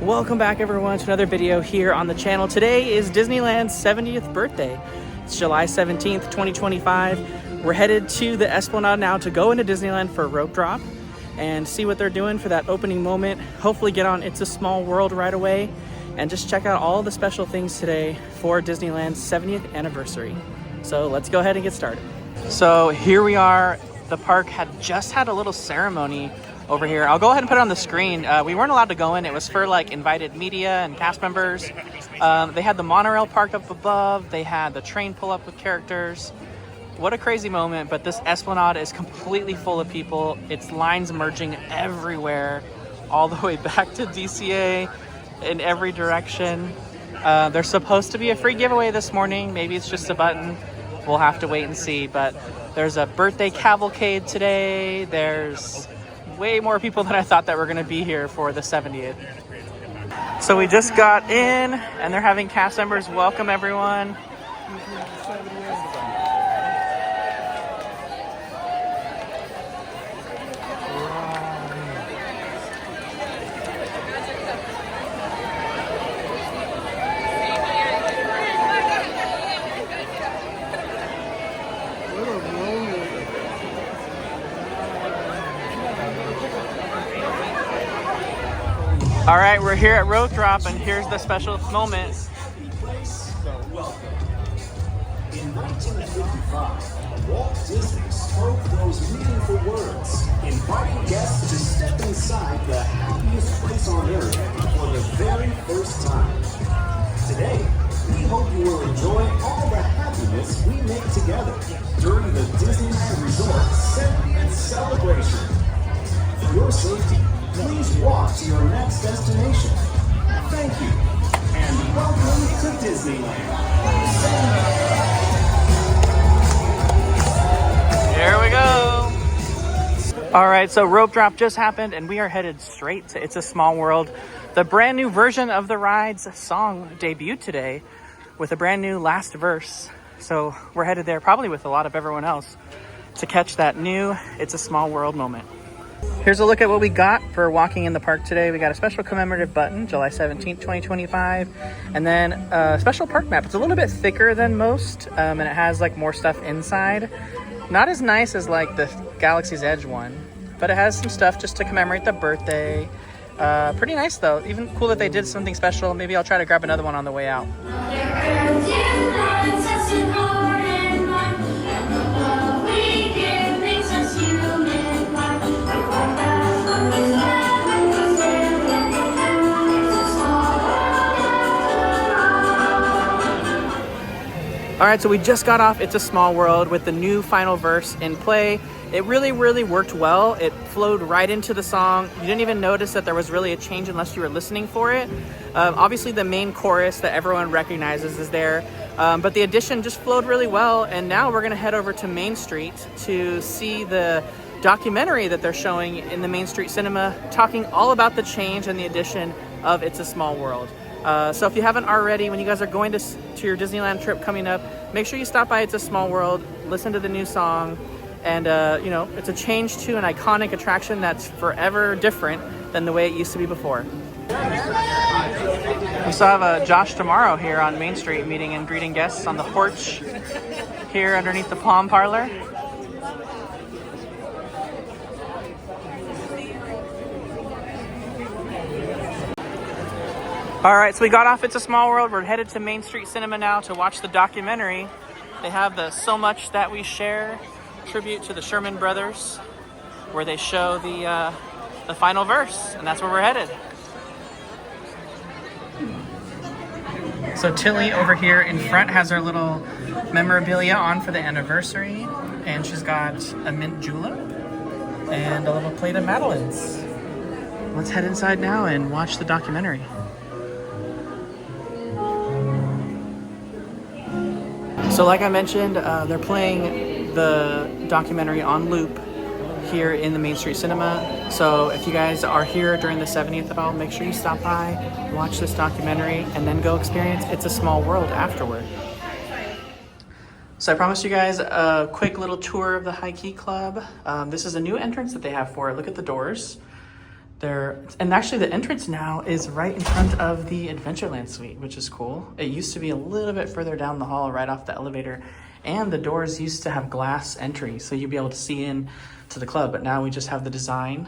Welcome back everyone to another video here on the channel. Today is Disneyland's 70th birthday. It's July 17th, 2025. We're headed to the Esplanade now to go into Disneyland for a rope drop and see what they're doing for that opening moment. Hopefully get on It's a Small World right away and just check out all the special things today for Disneyland's 70th anniversary. So let's go ahead and get started. So here we are. The park had just had a little ceremony over here. I'll go ahead and put it on the screen. We weren't allowed to go in. It was for like invited media and cast members. They had the monorail parked up above. They had the train pull up with characters. What a crazy moment, but this Esplanade is completely full of people. It's lines merging everywhere, all the way back to DCA in every direction. There's supposed to be a free giveaway this morning. Maybe it's just a button. We'll have to wait and see, but there's a birthday cavalcade today. There's way more people than I thought that were going to be here for the 70th. So we just got in and they're having cast members welcome everyone. All right, we're here at Rope Drop, and here's the special moment. In 1955, Walt Disney spoke those meaningful words, inviting guests to step inside the happiest place on earth for the very first time. Today, we hope you will enjoy all the happiness we make together during the Disneyland Resort 70th celebration. For your safety, please walk to your next destination. Thank you, and welcome to Disneyland. Here we go. All right, so rope drop just happened, and we are headed straight to It's a Small World. The brand new version of the ride's song debuted today with a brand new last verse. So we're headed there, probably with a lot of everyone else, to catch that new It's a Small World moment. Here's a look at what we got for walking in the park today. We got a special commemorative button, July 17th, 2025, and then a special park map. It's a little bit thicker than most, and it has like more stuff inside. Not as nice as like the Galaxy's Edge one, but it has some stuff just to commemorate the birthday. Pretty nice though. Even cool that they did something special. Maybe I'll try to grab another one on the way out. All right, so we just got off It's a Small World with the new final verse in play. It really worked well. It flowed right into the song. You didn't even notice that there was really a change unless you were listening for it. Obviously, the main chorus that everyone recognizes is there, but the addition just flowed really well. And now we're gonna head over to Main Street to see the documentary that they're showing in the Main Street Cinema, talking all about the change and the addition of It's a Small World. So if you haven't already, when you guys are going to your Disneyland trip coming up, make sure you stop by It's a Small World, listen to the new song, and you know, it's a change to an iconic attraction that's forever different than the way it used to be before. We still have Josh Tomorrow here on Main Street meeting and greeting guests on the porch here underneath the Palm Parlor. All right, so we got off It's a Small World. We're headed to Main Street Cinema now to watch the documentary. They have the So Much That We Share tribute to the Sherman Brothers, where they show the final verse, and that's where we're headed. So Tilly over here in front has her little memorabilia on for the anniversary, and she's got a mint julep and a little plate of Madeleines. Let's head inside now and watch the documentary. So like I mentioned, they're playing the documentary on loop here in the Main Street Cinema. So if you guys are here during the 70th at all, make sure you stop by, watch this documentary, and then go experience It's a Small World afterward. So I promised you guys a quick little tour of the High Key Club. This is a new entrance that they have for it. Look at the doors. And actually the entrance now is right in front of the Adventureland suite, which is cool. It used to be a little bit further down the hall right off the elevator, and the doors used to have glass entry, so you'd be able to see in to the club, but now we just have the design.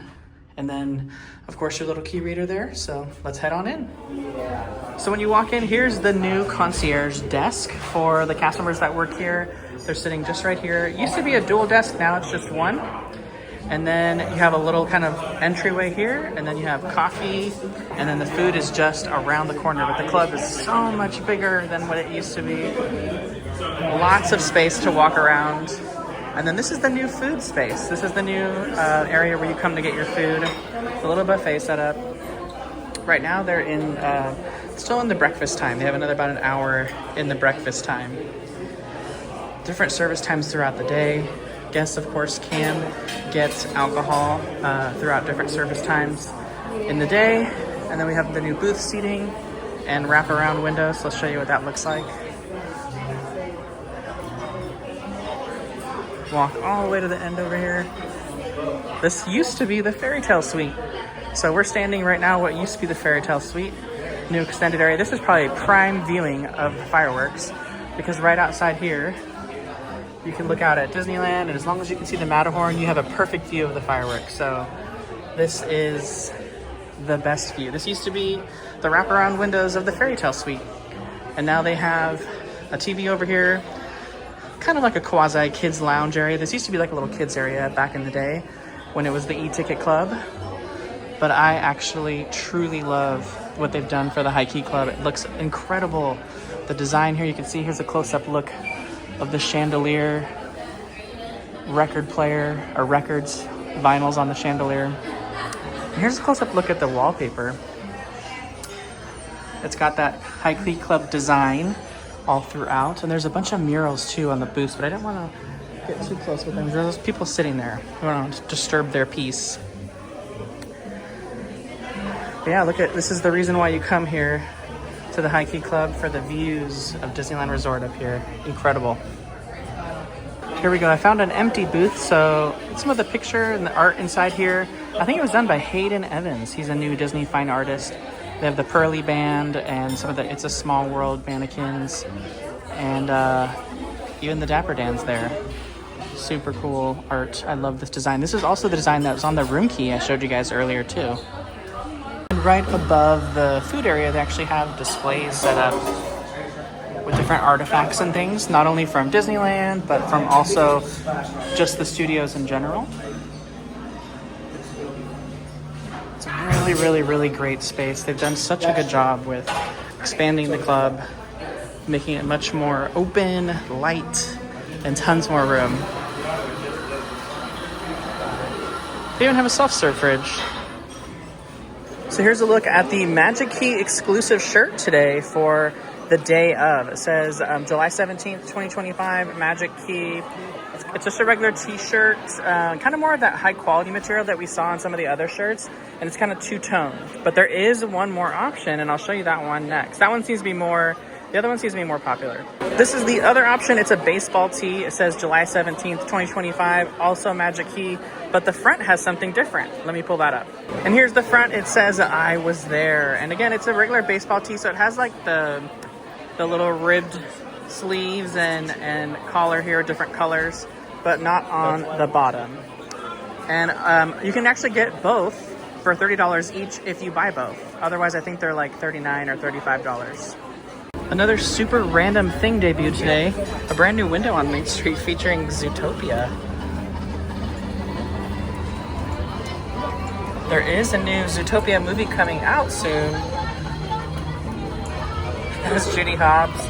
And then, of course, your little key reader there, so let's head on in. So when you walk in, here's the new concierge desk for the cast members that work here. They're sitting just right here. It used to be a dual desk, now it's just one. And then you have a little kind of entryway here, and then you have coffee, and then the food is just around the corner. But the club is so much bigger than what it used to be. Lots of space to walk around. And then this is the new food space. This is the new area where you come to get your food. It's a little buffet set up. Right now they're still in the breakfast time. They have about an hour in the breakfast time. Different service times throughout the day. Guests, of course, can get alcohol throughout different service times in the day. And then we have the new booth seating and wraparound windows. So let's show you what that looks like. Walk all the way to the end over here. This used to be the fairy tale suite. So we're standing right now what used to be the fairy tale suite. New extended area. This is probably a prime viewing of fireworks, because right outside here you can look out at Disneyland, and as long as you can see the Matterhorn, you have a perfect view of the fireworks. So this is the best view. This used to be the wraparound windows of the fairy tale suite, and now they have a TV over here, kind of like a quasi kids lounge area. This used to be like a little kids area back in the day when it was the e-ticket club, but I actually truly love what they've done for the High Key Club. It looks incredible. The design here, you can see, here's a close-up look of the chandelier, record player, or records, vinyls on the chandelier. And here's a close-up look at the wallpaper. It's got that High Key Club design all throughout, and there's a bunch of murals too on the booths, but I didn't want to get too close with them. There's people sitting there. I don't want to disturb their peace. But yeah, look at, this is the reason why you come here to the High Key Club, for the views of Disneyland Resort up here. Incredible. Here we go. I found an empty booth, so some of the picture and the art inside here, I think it was done by Hayden Evans. He's a new Disney fine artist. They have the Pearly Band and some of the It's a Small World mannequins, and even the Dapper Dans there. Super cool art. I love this design. This is also the design that was on the room key I showed you guys earlier too. And right above the food area, they actually have displays set up with different artifacts and things, not only from Disneyland, but from also just the studios in general. It's a really, really, really great space. They've done such a good job with expanding the club, making it much more open, light, and tons more room. They even have a self-serve fridge. So here's a look at the Magic Key exclusive shirt today for the day of. It says July 17th, 2025, Magic Key. It's just a regular t-shirt, kind of more of that high quality material that we saw on some of the other shirts, and it's kind of two-tone. But there is one more option, and I'll show you that one next. That one seems to be more, the other one seems to be more popular. This is the other option. It's a baseball tee. It says July 17th, 2025, also Magic Key, but the front has something different. Let me pull that up. And here's the front. It says I was there. And again, it's a regular baseball tee, so it has like the little ribbed sleeves and collar here, different colors, but not on the bottom. And you can actually get both for $30 each if you buy both. Otherwise, I think they're like $39 or $35. Another super random thing debuted today, a brand new window on Main Street featuring Zootopia. There is a new Zootopia movie coming out soon. That's Judy Hobbs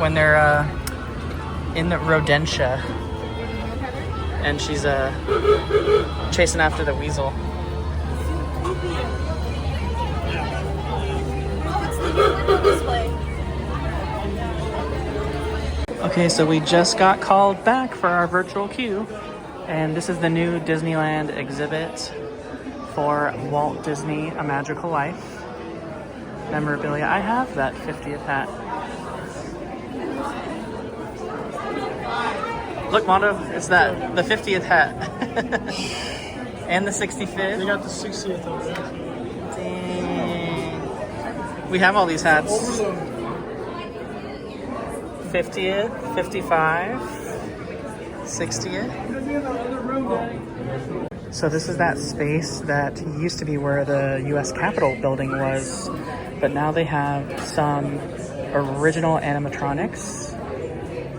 when they're in the Rodentia, and she's chasing after the weasel. Okay, so we just got called back for our virtual queue, and this is the new Disneyland exhibit for Walt Disney, A Magical Life memorabilia. I have that 50th hat. Look, Mondo, it's that, the 50th hat. And the 65th. They got the 60th over there. We have all these hats. 50th, 55, 60th. So this is that space that used to be where the U.S. Capitol building was, but now they have some original animatronics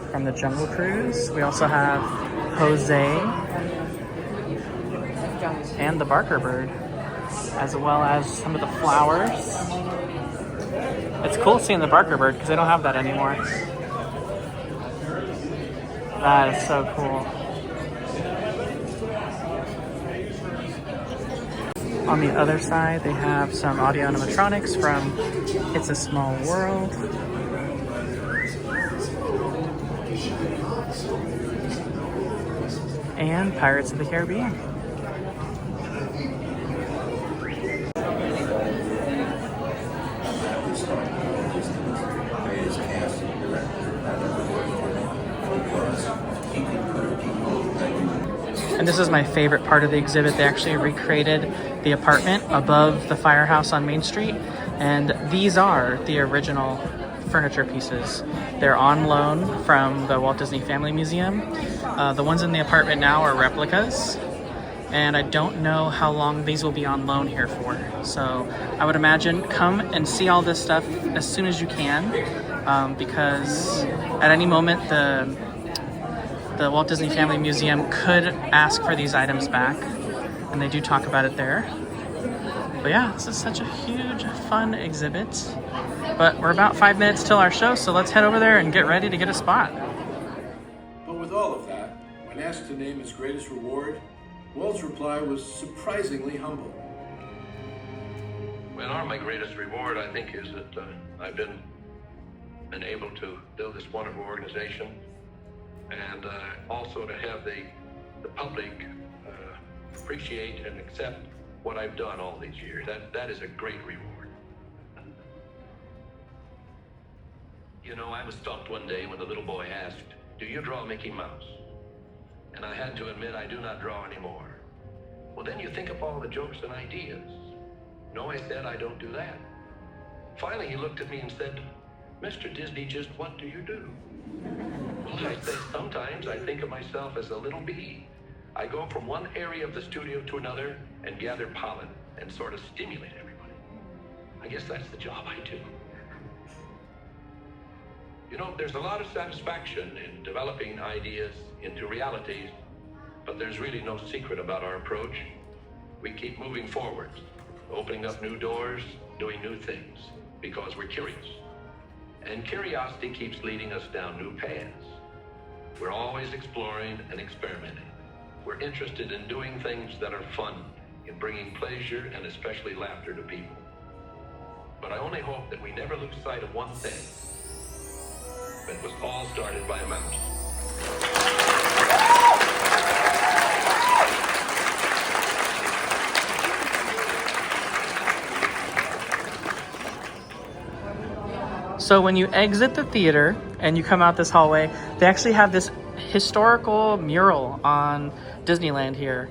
from the Jungle Cruise. We also have Jose and the Barker bird, as well as some of the flowers. It's cool seeing the Barker bird because they don't have that anymore. That is so cool. On the other side, they have some audio animatronics from It's a Small World. And Pirates of the Caribbean. And this is my favorite part of the exhibit. They actually recreated the apartment above the firehouse on Main Street. And these are the original furniture pieces. They're on loan from the Walt Disney Family Museum. The ones in the apartment now are replicas. And I don't know how long these will be on loan here for. So I would imagine come and see all this stuff as soon as you can. Because at any moment the Walt Disney Family Museum could ask for these items back, and they do talk about it there. But yeah, this is such a huge, fun exhibit. But we're about 5 minutes till our show, so let's head over there and get ready to get a spot. But with all of that, when asked to name his greatest reward, Walt's reply was surprisingly humble. Well, my greatest reward, I think, is that I've been able to build this wonderful organization, and also to have the public appreciate and accept what I've done all these years. That is a great reward. You know, I was stopped one day when the little boy asked, "Do you draw Mickey Mouse?" And I had to admit I do not draw anymore. Well, then you think of all the jokes and ideas. No, I said, I don't do that. Finally, he looked at me and said, "Mr. Disney, just what do you do?" I said, sometimes I think of myself as a little bee. I go from one area of the studio to another and gather pollen and sort of stimulate everybody. I guess that's the job I do. You know, there's a lot of satisfaction in developing ideas into realities, but there's really no secret about our approach. We keep moving forward, opening up new doors, doing new things, because we're curious. And curiosity keeps leading us down new paths. We're always exploring and experimenting. We're interested in doing things that are fun, in bringing pleasure and especially laughter to people. But I only hope that we never lose sight of one thing. It was all started by a mouse. So when you exit the theater and you come out this hallway, they actually have this historical mural on Disneyland here.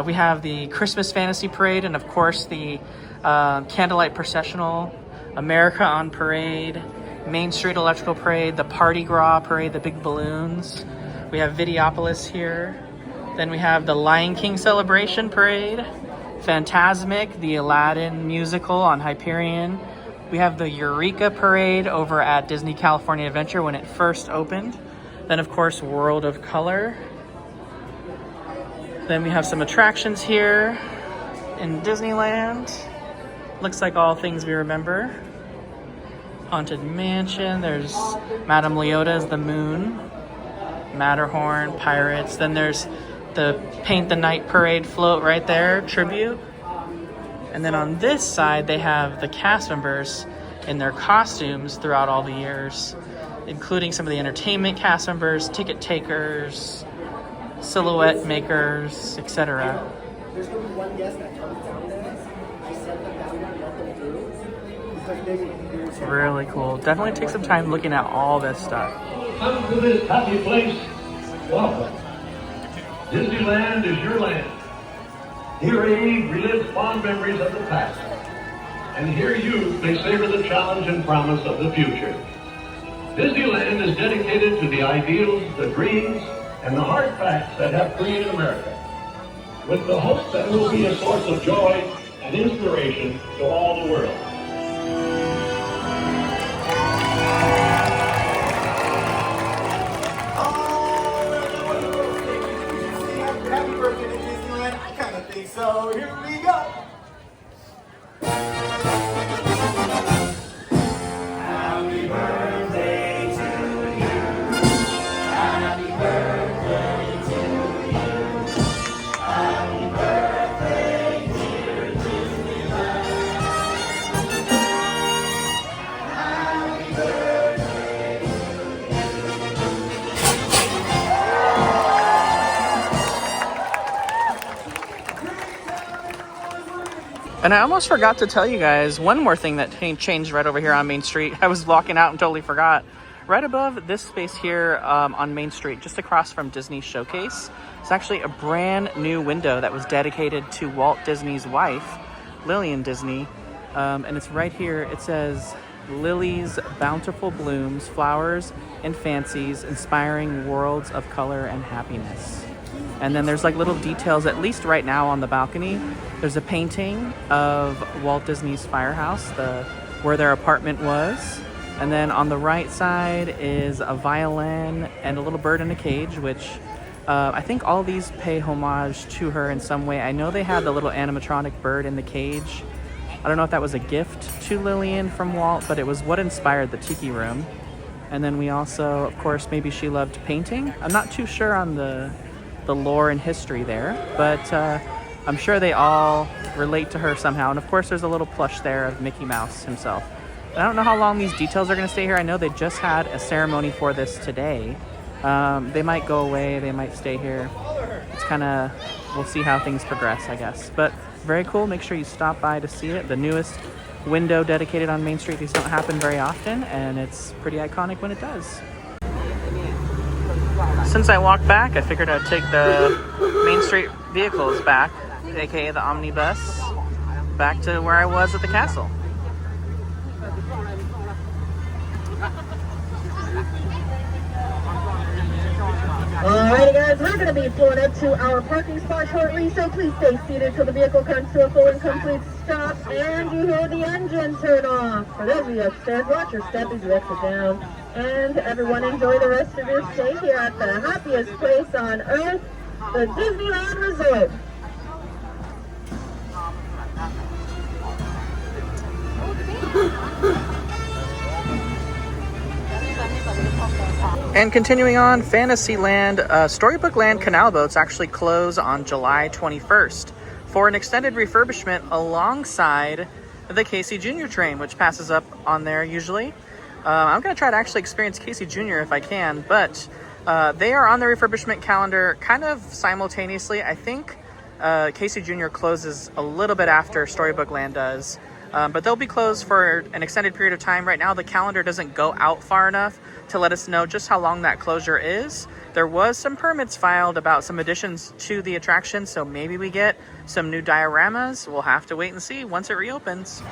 We have the Christmas Fantasy Parade and of course the Candlelight Processional, America on Parade, Main Street Electrical Parade, the Party Gras Parade, the big balloons. We have Videopolis here. Then we have the Lion King Celebration Parade, Fantasmic, the Aladdin musical on Hyperion. We have the Eureka Parade over at Disney California Adventure when it first opened. Then of course, World of Color. Then we have some attractions here in Disneyland. Looks like all things we remember. Haunted Mansion, there's Madame Leota's The Moon, Matterhorn, Pirates. Then there's the Paint the Night Parade float right there, tribute. And then on this side, they have the cast members in their costumes throughout all the years, including some of the entertainment cast members, ticket takers, silhouette makers, etc. There's going to be one guest that comes down there. I said that we don't let them through because they would It's really cool. Definitely take some time looking at all this stuff. Come to this happy place. Welcome. Disneyland is your land. Here AE relives fond memories of the past. and here youth may savor the challenge and promise of the future. Disneyland is dedicated to the ideals, the dreams, and the hard facts that have created America, with the hope that it will be a source of joy and inspiration to all the world. Happy birthday to Disneyland. I kind of think so. Here we go. Happy birthday to you. Happy birthday to you. Happy birthday, dear Disneyland. Happy birthday to And I almost forgot to tell you guys one more thing that changed right over here on Main Street. I was walking out and totally forgot. Right above this space here on Main Street, just across from Disney Showcase, it's actually a brand new window that was dedicated to Walt Disney's wife, Lillian Disney. And it's right here. It says, "Lily's bountiful blooms, flowers and fancies, inspiring worlds of color and happiness." And then there's like little details, at least right now on the balcony. There's a painting of Walt Disney's firehouse, where their apartment was. And then on the right side is a violin and a little bird in a cage, which I think all these pay homage to her in some way. I know they had the little animatronic bird in the cage. I don't know if that was a gift to Lillian from Walt, but it was what inspired the Tiki Room. And then we also, of course, maybe she loved painting. I'm not too sure on the lore and history there, but I'm sure they all relate to her somehow. And of course there's a little plush there of Mickey Mouse himself. I don't know how long these details are going to stay here. I know they just had a ceremony for this today. They might go away, they might stay here. It's kind of, we'll see how things progress, I guess. But very cool. Make sure you stop by to see it. The newest window dedicated on Main Street. These don't happen very often, and it's pretty iconic when it does. Since I walked back, I figured I'd take the Main Street vehicles back, aka the Omni Bus, back to where I was at the castle. Alrighty guys, we're going to be pulling up to our parking spot shortly, so please stay seated till the vehicle comes to a full and complete stop and you hear the engine turn off. For those of you upstairs, watch your step as you exit down. And everyone enjoy the rest of your stay here at the happiest place on earth, the Disneyland Resort. And continuing on, Fantasyland, Storybook Land canal boats actually close on July 21st for an extended refurbishment alongside the Casey Jr. train, which passes up on there usually. I'm going to try to actually experience Casey Jr. if I can, but they are on the refurbishment calendar kind of simultaneously. I think Casey Jr. closes a little bit after Storybook Land does, but they'll be closed for an extended period of time. Right now, the calendar doesn't go out far enough to let us know just how long that closure is. There was some permits filed about some additions to the attraction, so maybe we get some new dioramas. We'll have to wait and see once it reopens.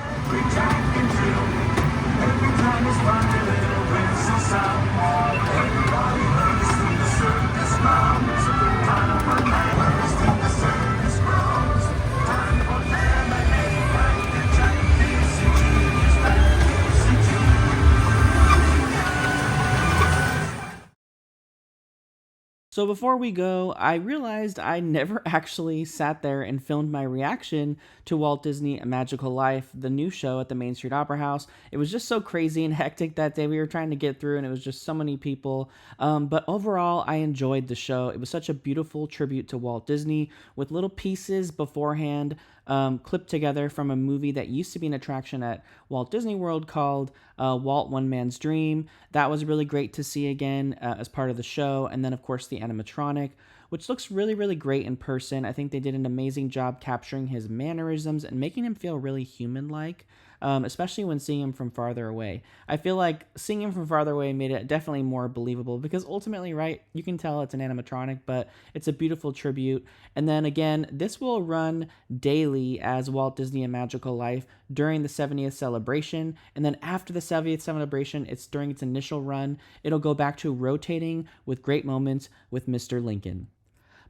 So before we go, I realized I never actually sat there and filmed my reaction to Walt Disney A Magical Life, the new show at the Main Street Opera House. It was just so crazy and hectic that day. We were trying to get through, and it was just so many people. But overall, I enjoyed the show. It was such a beautiful tribute to Walt Disney with little pieces beforehand clipped together from a movie that used to be an attraction at Walt Disney World called Walt One Man's Dream. That was really great to see again as part of the show. And then, of course, the animatronic, which looks really, really great in person. I think they did an amazing job capturing his mannerisms and making him feel really human-like. especially when seeing him from farther away. I feel like seeing him from farther away made it definitely more believable because ultimately, right, you can tell it's an animatronic, but it's a beautiful tribute. And then again, this will run daily as Walt Disney A Magical Life during the 70th celebration. And then after the 70th celebration, it's during its initial run, it'll go back to rotating with great moments with Mr. Lincoln.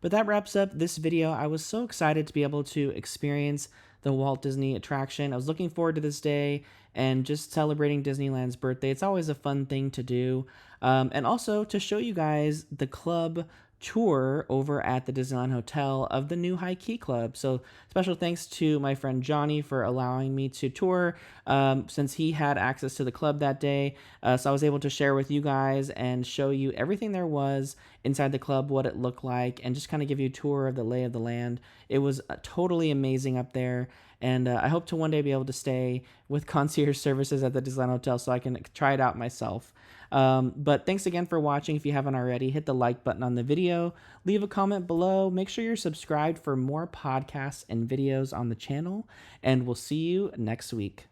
But that wraps up this video. I was so excited to be able to experience the Walt Disney attraction. I was looking forward to this day and just celebrating Disneyland's birthday. It's always a fun thing to do. And also to show you guys the club tour over at the Disneyland Hotel of the new High Key Club. So special thanks to my friend Johnny for allowing me to tour since he had access to the club that day. So I was able to share with you guys and show you everything there was inside the club, what it looked like, and just kind of give you a tour of the lay of the land. It was totally amazing up there. And I hope to one day be able to stay with concierge services at the Disneyland Hotel so I can try it out myself. But thanks again for watching. If you haven't already, hit the like button on the video, leave a comment below, make sure you're subscribed for more podcasts and videos on the channel, and we'll see you next week.